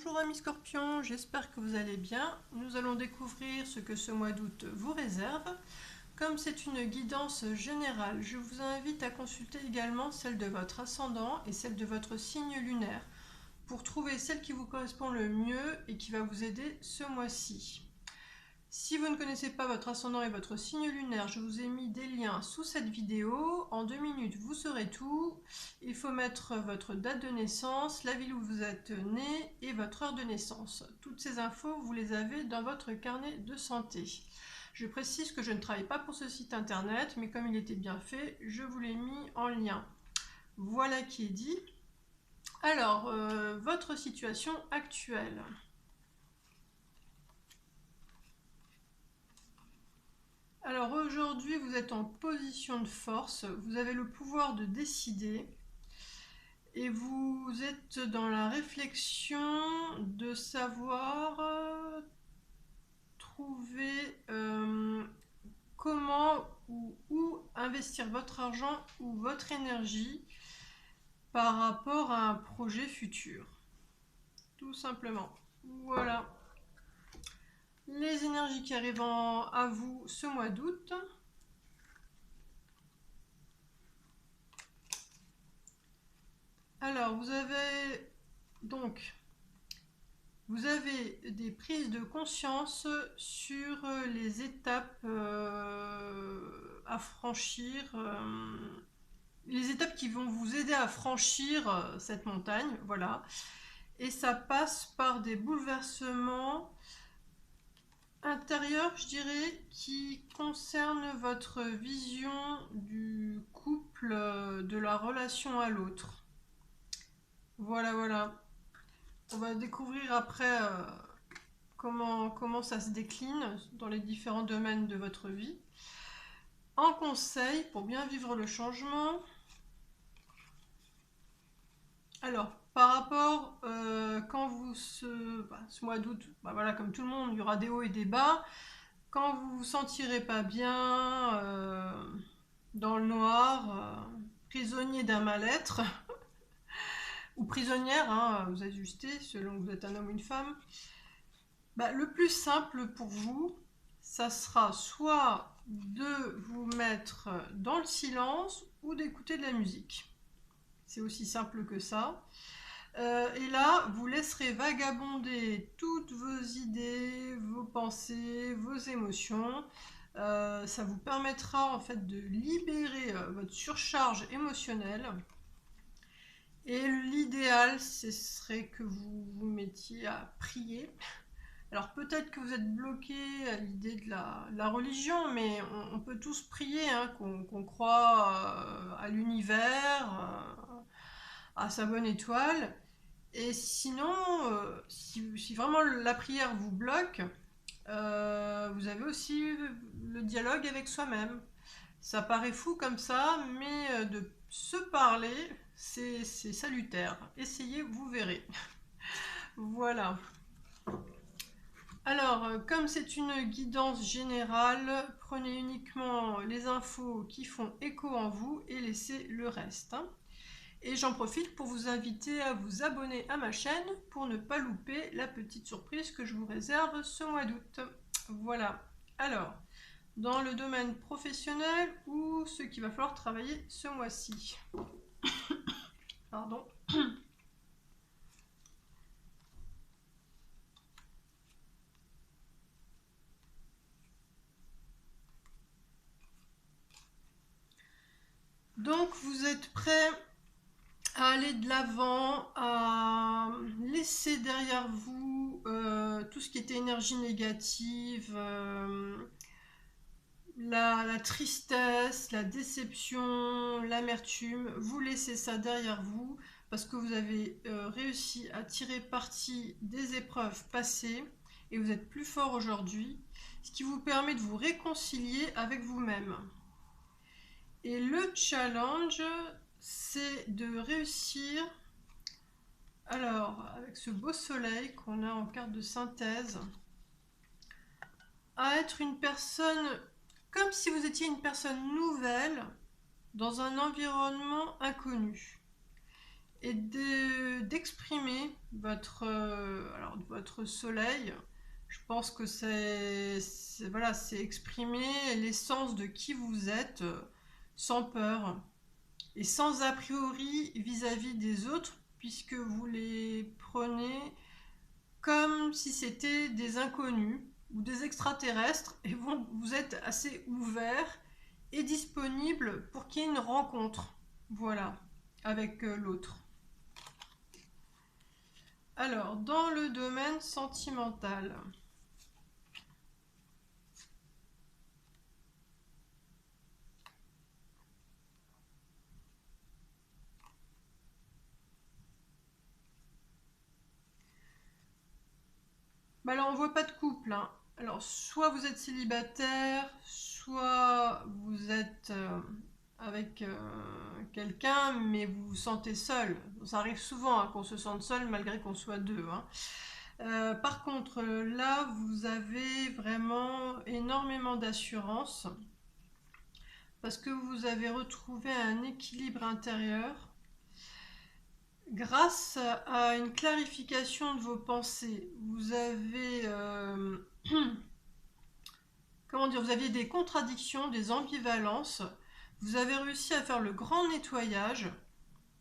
Bonjour amis scorpions, j'espère que vous allez bien. Nous allons découvrir ce que ce mois d'août vous réserve. Comme c'est une guidance générale, je vous invite à consulter également celle de votre ascendant et celle de votre signe lunaire pour trouver celle qui vous correspond le mieux et qui va vous aider ce mois-ci. Si vous ne connaissez pas votre ascendant et votre signe lunaire, je vous ai mis des liens sous cette vidéo. En 2 minutes, vous saurez tout. Il faut mettre votre date de naissance, la ville où vous êtes né et votre heure de naissance. Toutes ces infos, vous les avez dans votre carnet de santé. Je précise que je ne travaille pas pour ce site internet, mais comme il était bien fait, je vous l'ai mis en lien. Voilà qui est dit. Alors, votre situation actuelle. Alors aujourd'hui, vous êtes en position de force, vous avez le pouvoir de décider et vous êtes dans la réflexion de savoir trouver comment ou où investir votre argent ou votre énergie par rapport à un projet futur. Tout simplement. Voilà. Les énergies qui arrivent à vous ce mois d'août. Alors, vous avez des prises de conscience sur les étapes à franchir, les étapes qui vont vous aider à franchir cette montagne, voilà. Et ça passe par des bouleversements intérieurs, je dirais, qui concernent votre vision du couple, de la relation à l'autre. Voilà. On va découvrir après comment ça se décline dans les différents domaines de votre vie. En conseil pour bien vivre le changement. Alors, par rapport quand vous ce mois d'août, voilà, comme tout le monde, il y aura des hauts et des bas. Quand vous vous sentirez pas bien, dans le noir, prisonnier d'un mal-être, ou prisonnière, hein, vous ajustez selon que vous êtes un homme ou une femme, le plus simple pour vous, ça sera soit de vous mettre dans le silence ou d'écouter de la musique. C'est aussi simple que ça. Et là, vous laisserez vagabonder toutes vos idées, vos pensées, vos émotions. Ça vous permettra en fait de libérer votre surcharge émotionnelle. Et l'idéal, ce serait que vous vous mettiez à prier. Alors peut-être que vous êtes bloqué à l'idée de la religion, mais on peut tous prier, hein, qu'on croit à l'univers, à sa bonne étoile. Et sinon, si vraiment la prière vous bloque, vous avez aussi le dialogue avec soi-même. Ça paraît fou comme ça, mais de se parler, c'est salutaire. Essayez, vous verrez. Voilà. Alors, comme c'est une guidance générale, prenez uniquement les infos qui font écho en vous et laissez le reste. Et j'en profite pour vous inviter à vous abonner à ma chaîne pour ne pas louper la petite surprise que je vous réserve ce mois d'août. Voilà. Alors, dans le domaine professionnel ou ce qu'il va falloir travailler ce mois-ci. Pardon. Donc, vous êtes prêts à aller de l'avant, à laisser derrière vous tout ce qui était énergie négative, la tristesse, la déception, l'amertume. Vous laissez ça derrière vous parce que vous avez réussi à tirer parti des épreuves passées et vous êtes plus fort aujourd'hui, ce qui vous permet de vous réconcilier avec vous-même. Et le challenge, c'est de réussir, alors avec ce beau soleil qu'on a en carte de synthèse, à être une personne comme si vous étiez une personne nouvelle dans un environnement inconnu. et d'exprimer votre soleil. Je pense que voilà, c'est exprimer l'essence de qui vous êtes, sans peur et sans a priori vis-à-vis des autres, puisque vous les prenez comme si c'était des inconnus ou des extraterrestres, et vous êtes assez ouvert et disponible pour qu'il y ait une rencontre, voilà, avec l'autre. Alors, dans le domaine sentimental, bah alors on voit pas de couple, hein. Alors, soit vous êtes célibataire, soit vous êtes avec quelqu'un, mais vous vous sentez seul. Ça arrive souvent, hein, qu'on se sente seul malgré qu'on soit deux, hein. Par contre, là, vous avez vraiment énormément d'assurance parce que vous avez retrouvé un équilibre intérieur grâce à une clarification de vos pensées. Vous avez, comment dire, vous aviez des contradictions, des ambivalences. Vous avez réussi à faire le grand nettoyage.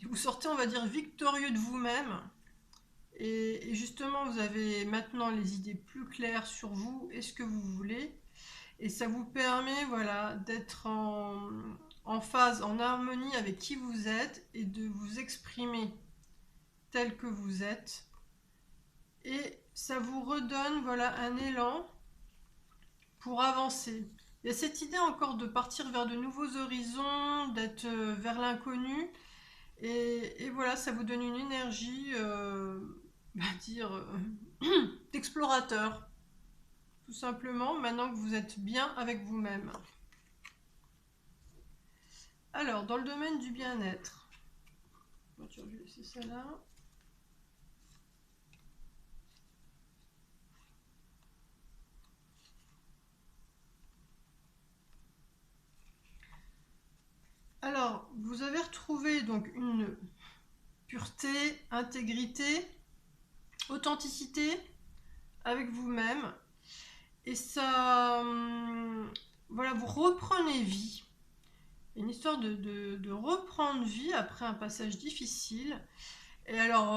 Et vous sortez, on va dire, victorieux de vous-même. Et justement, vous avez maintenant les idées plus claires sur vous et ce que vous voulez. Et ça vous permet, voilà, d'être en phase, en harmonie avec qui vous êtes et de vous exprimer tel que vous êtes. Et ça vous redonne, voilà, un élan pour avancer. Il y a cette idée encore de partir vers de nouveaux horizons, d'être vers l'inconnu. Et voilà, ça vous donne une énergie, dire, d'explorateur. Tout simplement, maintenant que vous êtes bien avec vous-même. Alors, dans le domaine du bien-être, je vais laisser ça là. Alors, vous avez retrouvé donc une pureté, intégrité, authenticité avec vous-même. Et ça, voilà, vous reprenez vie. Une histoire de reprendre vie après un passage difficile. Et alors,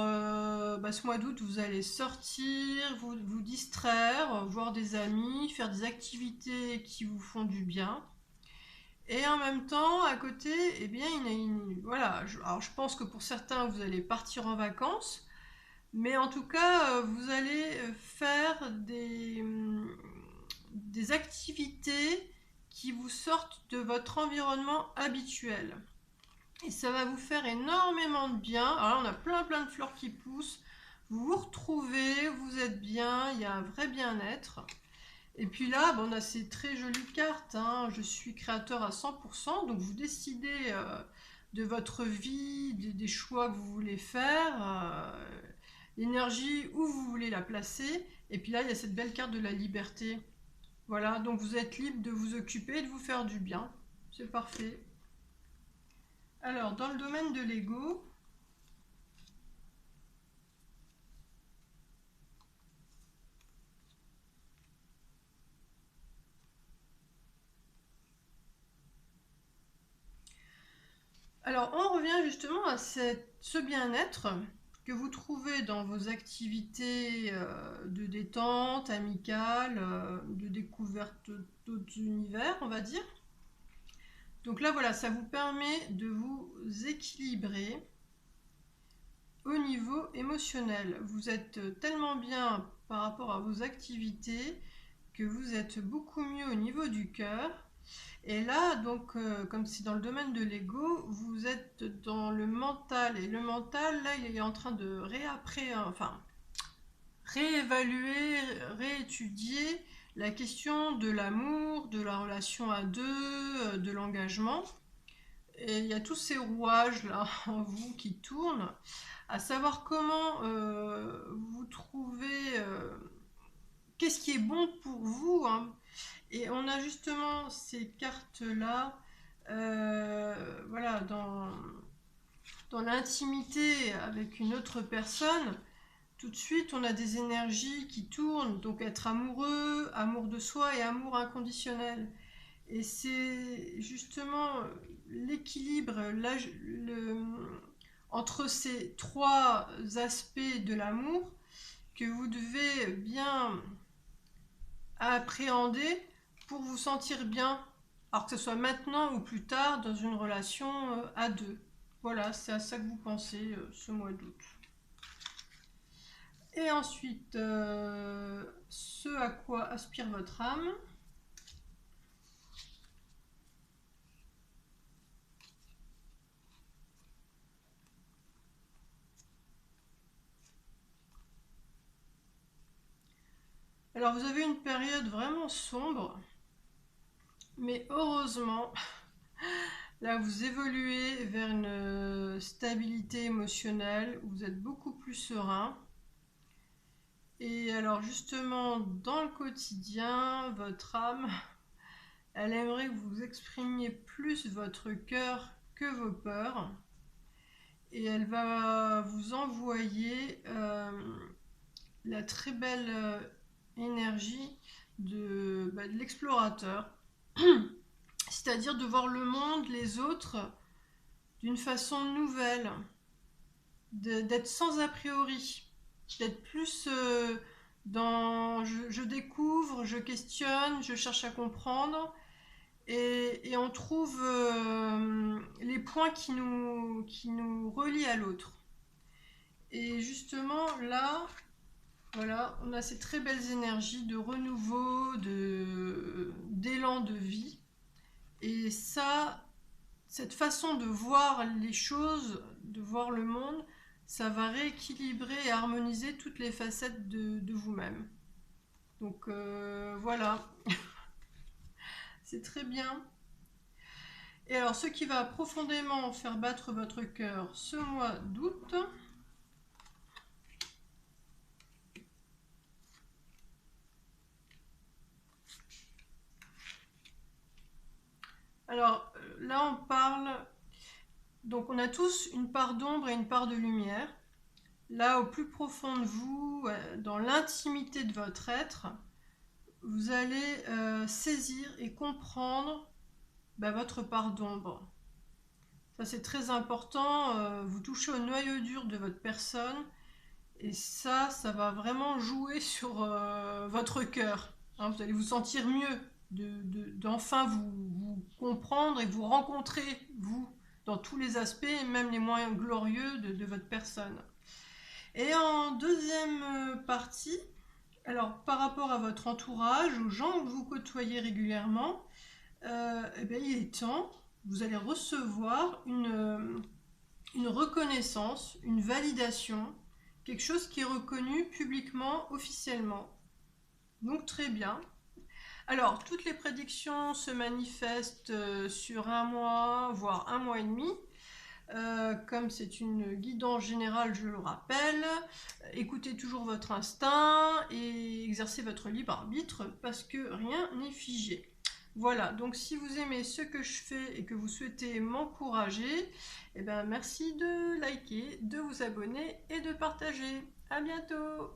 ce mois d'août, vous allez sortir, vous distraire, voir des amis, faire des activités qui vous font du bien. Et en même temps, à côté, eh bien, voilà, alors je pense que pour certains, vous allez partir en vacances, mais en tout cas, vous allez faire des activités qui vous sortent de votre environnement habituel. Et ça va vous faire énormément de bien. Alors là, on a plein de fleurs qui poussent. Vous vous retrouvez, vous êtes bien, il y a un vrai bien-être. Et puis là, on a ces très jolies cartes, hein. Je suis créateur à 100%, donc vous décidez de votre vie, des choix que vous voulez faire, l'énergie où vous voulez la placer. Et puis là, il y a cette belle carte de la liberté. Voilà, donc vous êtes libre de vous occuper et de vous faire du bien. C'est parfait. Alors, dans le domaine de l'ego, alors on revient justement à ce bien-être que vous trouvez dans vos activités de détente, amicale, de découverte d'autres univers, on va dire. Donc là, voilà, ça vous permet de vous équilibrer au niveau émotionnel. Vous êtes tellement bien par rapport à vos activités que vous êtes beaucoup mieux au niveau du cœur. Et là, donc, comme c'est dans le domaine de l'ego, vous êtes dans le mental. Et le mental, là, il est en train de réévaluer, réétudier la question de l'amour, de la relation à deux, de l'engagement. Et il y a tous ces rouages là en vous qui tournent, à savoir comment vous trouvez qu'est-ce qui est bon pour vous, hein. Et on a justement ces cartes là, voilà, dans l'intimité avec une autre personne, tout de suite on a des énergies qui tournent, donc être amoureux, amour de soi et amour inconditionnel. Et c'est justement l'équilibre entre ces trois aspects de l'amour que vous devez bien appréhender pour vous sentir bien, alors que ce soit maintenant ou plus tard dans une relation à deux. Voilà, c'est à ça que vous pensez ce mois d'août. Et ensuite, ce à quoi aspire votre âme. Alors vous avez une période vraiment sombre, mais heureusement, là vous évoluez vers une stabilité émotionnelle, où vous êtes beaucoup plus serein. Et alors justement, dans le quotidien, votre âme, elle aimerait que vous exprimiez plus votre cœur que vos peurs. Et elle va vous envoyer la très belle énergie de l'explorateur. C'est-à-dire de voir le monde, les autres, d'une façon nouvelle, d'être sans a priori, d'être plus dans je découvre, je questionne, je cherche à comprendre, et on trouve les points qui nous relient à l'autre. Et justement là, voilà, on a ces très belles énergies de renouveau, d'élan de vie. Et ça, cette façon de voir les choses, de voir le monde, ça va rééquilibrer et harmoniser toutes les facettes de vous-même. Donc voilà, c'est très bien. Et alors, ce qui va profondément faire battre votre cœur ce mois d'août, alors là on parle, donc on a tous une part d'ombre et une part de lumière. Là, au plus profond de vous, dans l'intimité de votre être, vous allez saisir et comprendre votre part d'ombre. Ça, c'est très important. Vous touchez au noyau dur de votre personne. Et ça va vraiment jouer sur votre cœur. Hein, vous allez vous sentir mieux d'enfin vous comprendre et vous rencontrer, vous, dans tous les aspects, même les moins glorieux de votre personne. Et en deuxième partie, alors par rapport à votre entourage, aux gens que vous côtoyez régulièrement, il est temps, vous allez recevoir une reconnaissance, une validation, quelque chose qui est reconnu publiquement, officiellement. Donc très bien. Alors, toutes les prédictions se manifestent sur un mois, voire un mois et demi. Comme c'est une guidance générale, je le rappelle, écoutez toujours votre instinct et exercez votre libre arbitre parce que rien n'est figé. Voilà, donc si vous aimez ce que je fais et que vous souhaitez m'encourager, merci de liker, de vous abonner et de partager. À bientôt!